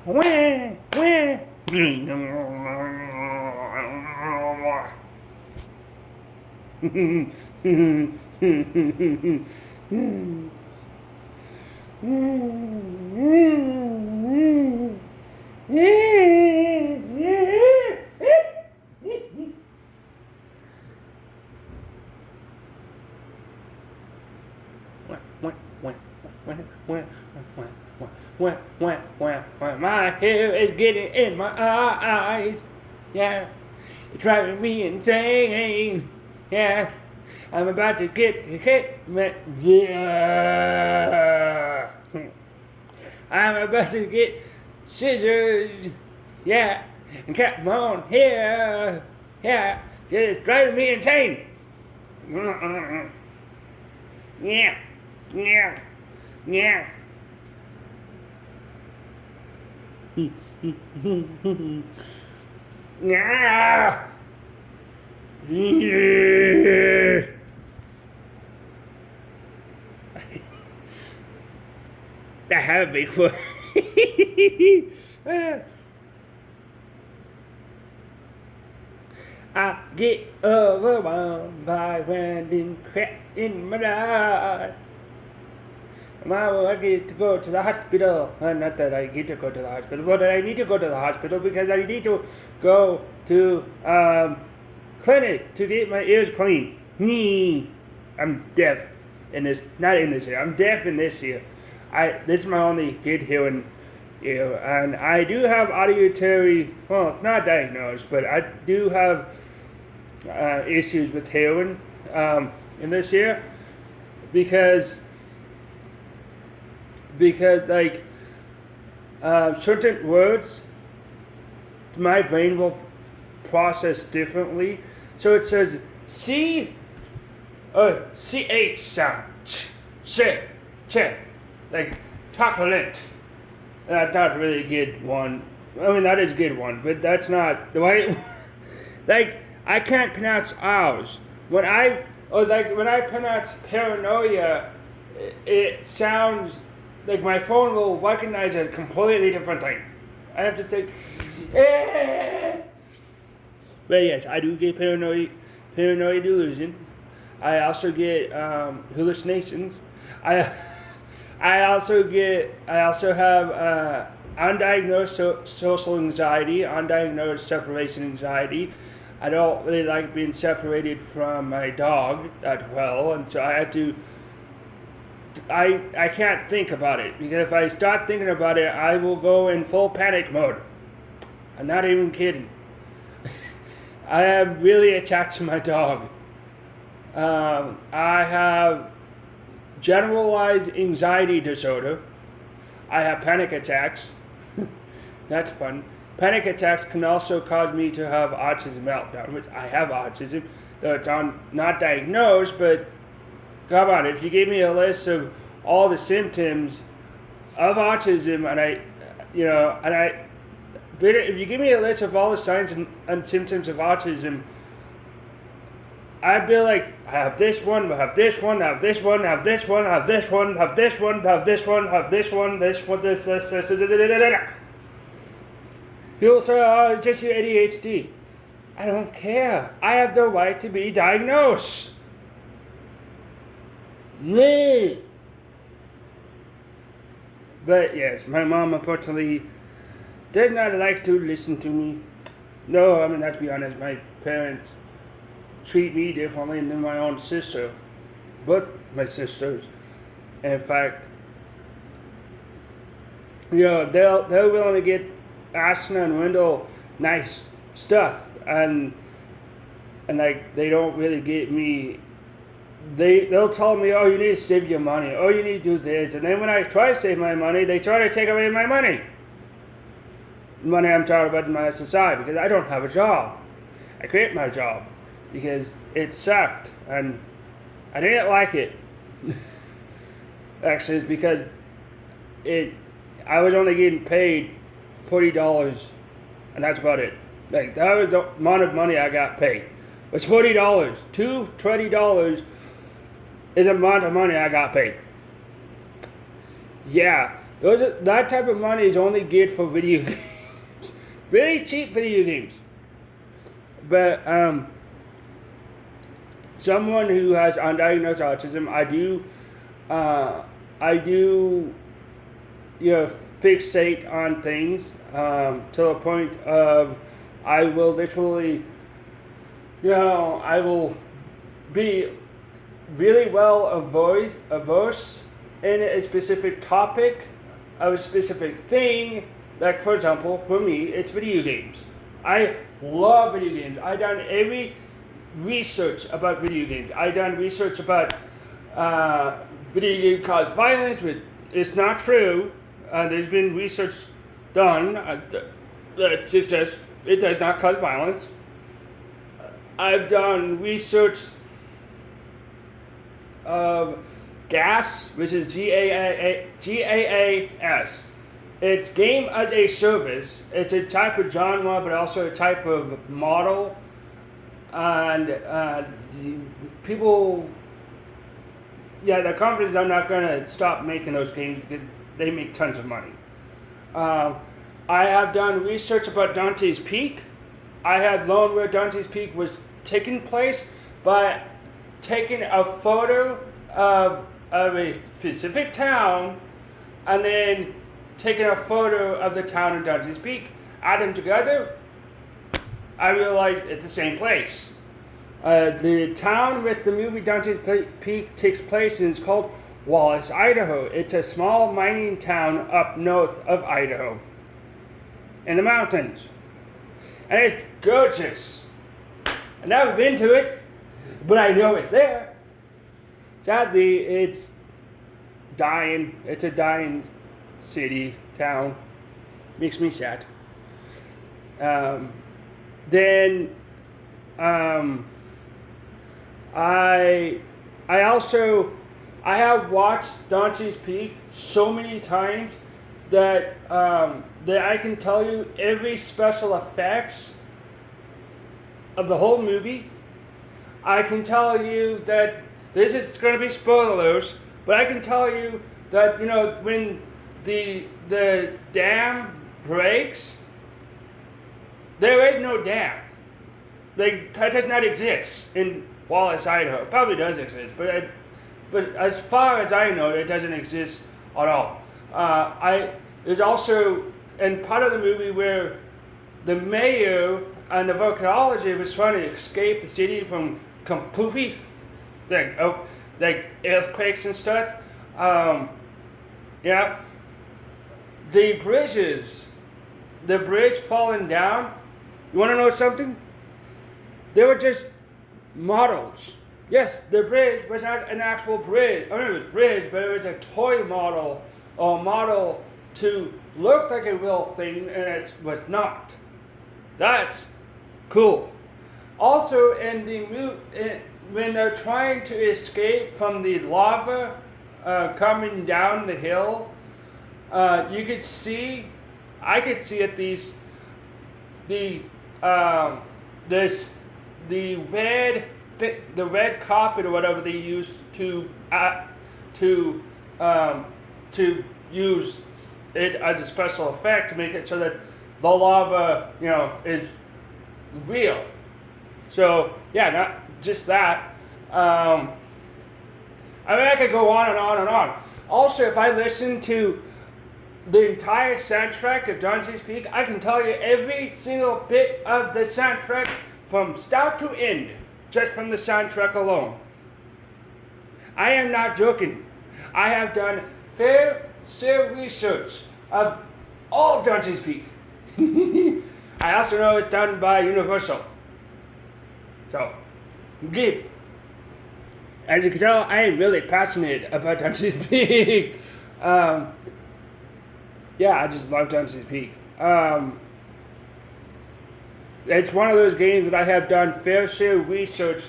Wah, wah. My hair is getting in my eyes. Yeah, it's driving me insane. Yeah, I'm about to get hit. Yeah, I'm about to get scissors. Yeah, and cut my own hair. Yeah, it's driving me insane. Yeah, yeah, yeah. Yeah. Yeah. I have a Bigfoot. I get overwhelmed by random crap in my life. Mom, I get to go to the hospital. Not that I get to go to the hospital, but I need to go to the hospital because I need to go to clinic to get my ears cleaned. I'm deaf in this, not in this ear. I'm deaf in this ear. This is my only good hearing ear, and I do have auditory. Well, not diagnosed, but I do have issues with hearing in this ear because like certain words my brain will process differently. So it says C CH sound ch like chocolate. That's not really a good one. I mean that is a good one, but that's not the way like I can't pronounce O's. When I pronounce paranoia, it sounds like my phone will recognize a completely different thing. I have to think. But yes, I do get paranoid delusion. I also get hallucinations. I I also have undiagnosed social anxiety, undiagnosed separation anxiety. I don't really like being separated from my dog that well, and so I have to. I can't think about it because if I start thinking about it, I will go in full panic mode. I'm not even kidding. I am really attached to my dog. I have generalized anxiety disorder. I have panic attacks. That's fun. Panic attacks can also cause me to have autism meltdown, which I have autism, though it's not diagnosed, but come on, if you gave me a list of all the symptoms of autism if you give me a list of all the signs and symptoms of autism, I'd be like, I have this one, I have this one, I have this one, I have this one, I have this one, I have this one, I have this one, I have this one, this one, this. People say, oh, it's just your ADHD. I don't care. I have the right to be diagnosed. Me. But yes, my mom unfortunately did not like to listen to me. No, I mean, let's be honest, my parents treat me differently than my own sister. Both my sisters. In fact, they're willing to get Ashton and Wendell nice stuff, and like they don't really get me. They'll tell me, oh, you need to save your money, oh, you need to do this, and then when I try to save my money, they try to take away my money. Money I'm talking about in my SSI because I don't have a job. I quit my job because it sucked and I didn't like it. Actually, it's because I was only getting paid $40, and that's about it. Like that was the amount of money I got paid. It's $40. $20 is the amount of money I got paid. Yeah, That type of money is only good for video games. Very cheap video games. But someone who has undiagnosed autism, I do, fixate on things to the point of I will literally, I will be really well averse in a specific topic of a specific thing. Like, for example, for me, it's video games. I love video games. I've done every research about video games. I've done research about video game cause violence, which is not true. There's been research done that suggests it does not cause violence. I've done research of GAAS, which is GAAS. It's game as a service. It's a type of genre, but also a type of model. And people, the companies are not going to stop making those games because they make tons of money. I have done research about Dante's Peak. I have learned where Dante's Peak was taking place by taking a photo of a specific town and then taking a photo of the town in Dante's Peak. Add them together, I realized it's the same place. The town with the movie Dante's Peak takes place in is called Wallace, Idaho. It's a small mining town up north of Idaho in the mountains. And it's gorgeous. I've never been to it, but I know it's there. Sadly, it's dying. It's a dying city, town. Makes me sad. I have watched Dante's Peak so many times that I can tell you every special effects of the whole movie. I can tell you that this is going to be spoilers, but I can tell you that when the dam breaks, there is no dam. That does not exist in Wallace, Idaho. It probably does exist, but as far as I know, it doesn't exist at all. There's also in part of the movie where the mayor and the volcanologist was trying to escape the city from poofy, like earthquakes and stuff. The bridge falling down. You want to know something? They were just models. Yes, the bridge was not an actual bridge. I mean, it was a bridge, but it was a toy model, or a model to look like a real thing, and it was not. That's cool. Also, when they're trying to escape from the lava coming down the hill, you could see, I could see at least the red carpet or whatever they use to use it as a special effect to make it so that the lava, is real. So not just that. I could go on and on and on. Also, if I listen to the entire soundtrack of Dante's Peak, I can tell you every single bit of the soundtrack from start to end, just from the soundtrack alone. I am not joking. I have done fair research of all Dante's Peak. I also know it's done by Universal. So, good. As you can tell, I am really passionate about Dante's Peak. I just love Dante's Peak. It's one of those games that I have done fair share research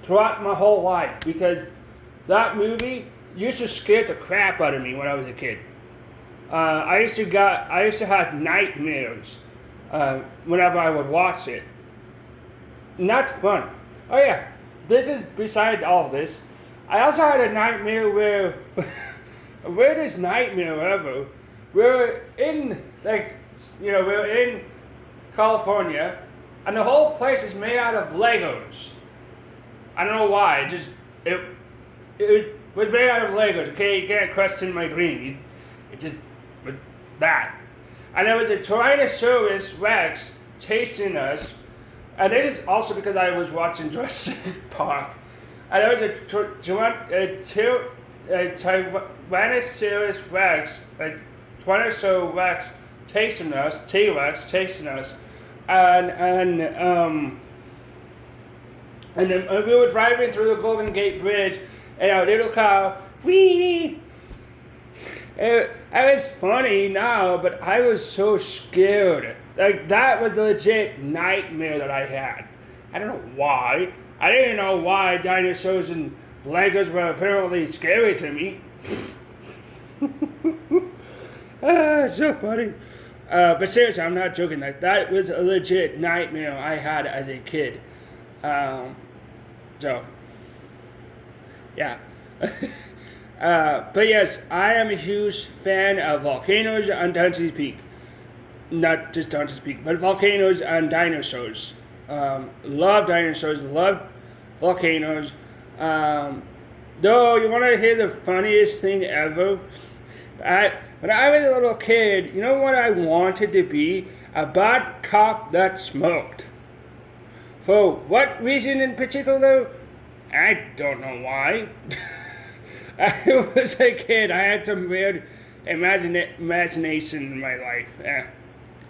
throughout my whole life, because that movie used to scare the crap out of me when I was a kid. I used to have nightmares whenever I would watch it. Not fun. Oh yeah, this is beside all of this. I also had a nightmare where weirdest nightmare ever. We're in we're in California, and the whole place is made out of Legos. I don't know why. It was made out of Legos. Okay, you can't question my dream. It just was that. And there was a Tyrannosaurus Rex chasing us. And this is also because I was watching Jurassic Park. And there was a Tyrannosaurus Rex chasing us, T-Rex chasing us, and then we were driving through the Golden Gate Bridge, and our little car, whee! It was funny now, but I was so scared. Like, that was a legit nightmare that I had. I don't know why. I didn't know why dinosaurs and Legos were apparently scary to me. So funny. But seriously, I'm not joking. Like, that was a legit nightmare I had as a kid. So, yeah. But yes, I am a huge fan of volcanoes and Dante's Peak. Not just Dante's Peak, but volcanoes and dinosaurs. Love dinosaurs, love volcanoes. Though, you want to hear the funniest thing ever? When I was a little kid, you know what I wanted to be? A bad cop that smoked. For what reason in particular? I don't know why. I was a kid. I had some weird imagination in my life. Yeah.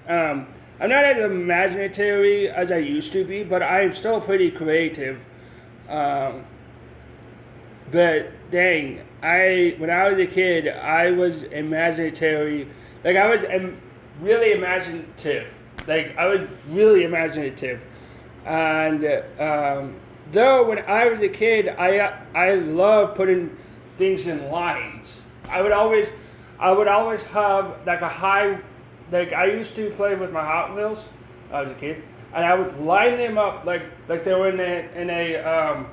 I'm not as imaginative as I used to be, but I'm still pretty creative. But dang, when I was a kid, I was imaginative. Like, I was really imaginative. Like, I was really imaginative. And though when I was a kid, I loved putting things in lines. I would always have like a high, like I used to play with my Hot Wheels when I was a kid, and I would line them up like they were in a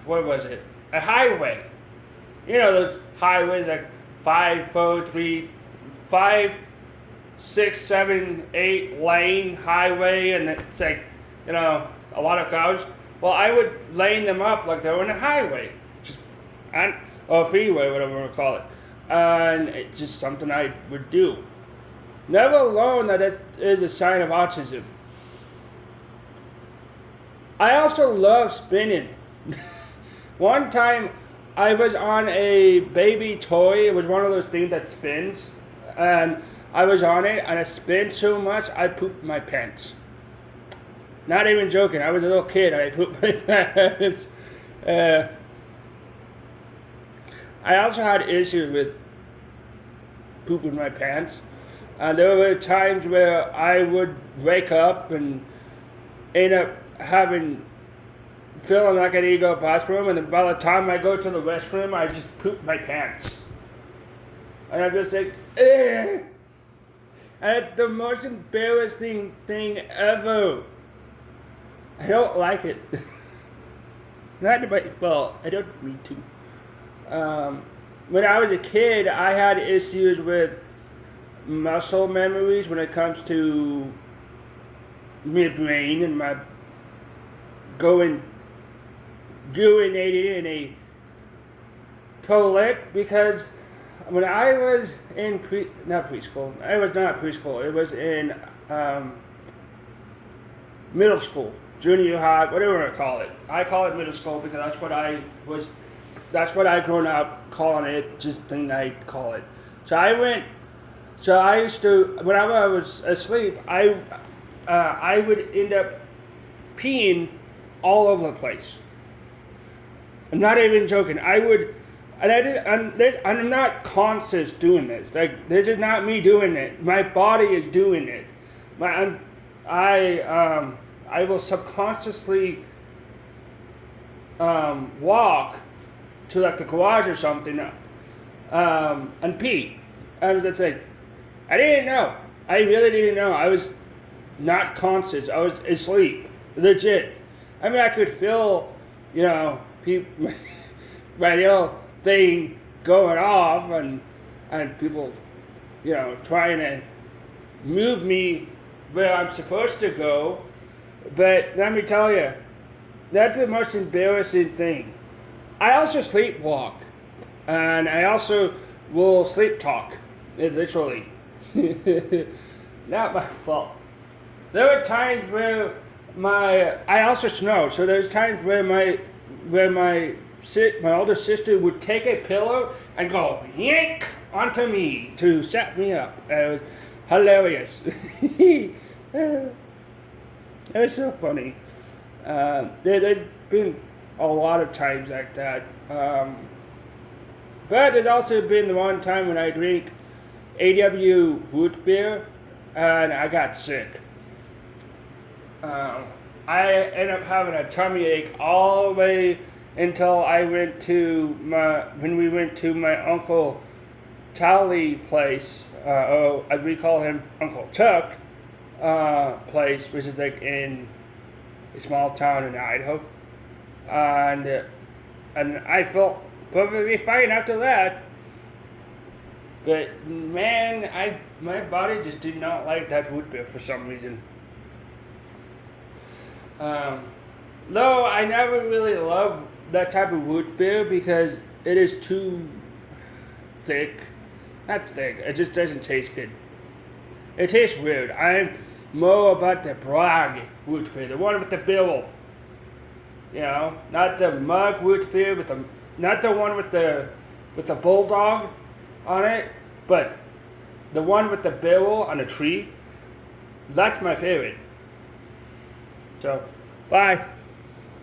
what was it? A highway. You know those highways like 5, 4, 3, 5, 6, 7, 8 lane highway, and it's like, you know, a lot of cars. Well, I would line them up like they were in a highway, or freeway, whatever you want to call it. And it's just something I would do. Never learned that it is a sign of autism. I also love spinning. One time I was on a baby toy. It was one of those things that spins. And I was on it and I spun so much I pooped my pants. Not even joking. I was a little kid and I pooped my pants. I also had issues with pooping my pants. There were times where I would wake up and end up feeling like I need to go to the bathroom, and then by the time I go to the restroom, I just poop my pants. And I'm just like, eh. And it's the most embarrassing thing ever. I don't like it. Not my fault. I don't mean to. When I was a kid, I had issues with muscle memories when it comes to my brain and my urinating in a toilet, because when I was in preschool, it was in middle school, junior high, whatever you want to call it. I call it middle school because that's what I grown up calling it, just thing I call it. So I used to, whenever I was asleep, I would end up peeing all over the place. I'm not even joking. I would, and I'm not conscious doing this. Like, this is not me doing it. My body is doing it. I will subconsciously walk to like the garage or something and pee. I was just like, I didn't know. I really didn't know. I was not conscious. I was asleep. Legit. I mean, I could feel, my little thing going off and people, trying to move me where I'm supposed to go. But let me tell you, that's the most embarrassing thing. I also sleepwalk, and I also will sleep talk, literally. Not my fault. There were times where I also snow, so there's times where my older sister would take a pillow and go yank onto me to set me up. It was hilarious. It was so funny. There's been a lot of times like that. But there's also been one time when I drank AW root beer and I got sick. I ended up having a tummy ache all the way until when we went to my Uncle Tally place, or as we call him, Uncle Chuck place, which is like in a small town in Idaho, and I felt perfectly fine after that. But man, my body just did not like that root beer for some reason. Though I never really loved that type of root beer because it is too thick. Not thick, it just doesn't taste good. It tastes weird. I'm more about the Bragg root beer, the one with the barrel. Not the mug root beer not the one with the bulldog on it, but the one with the barrel on a tree. That's my favorite. So, bye.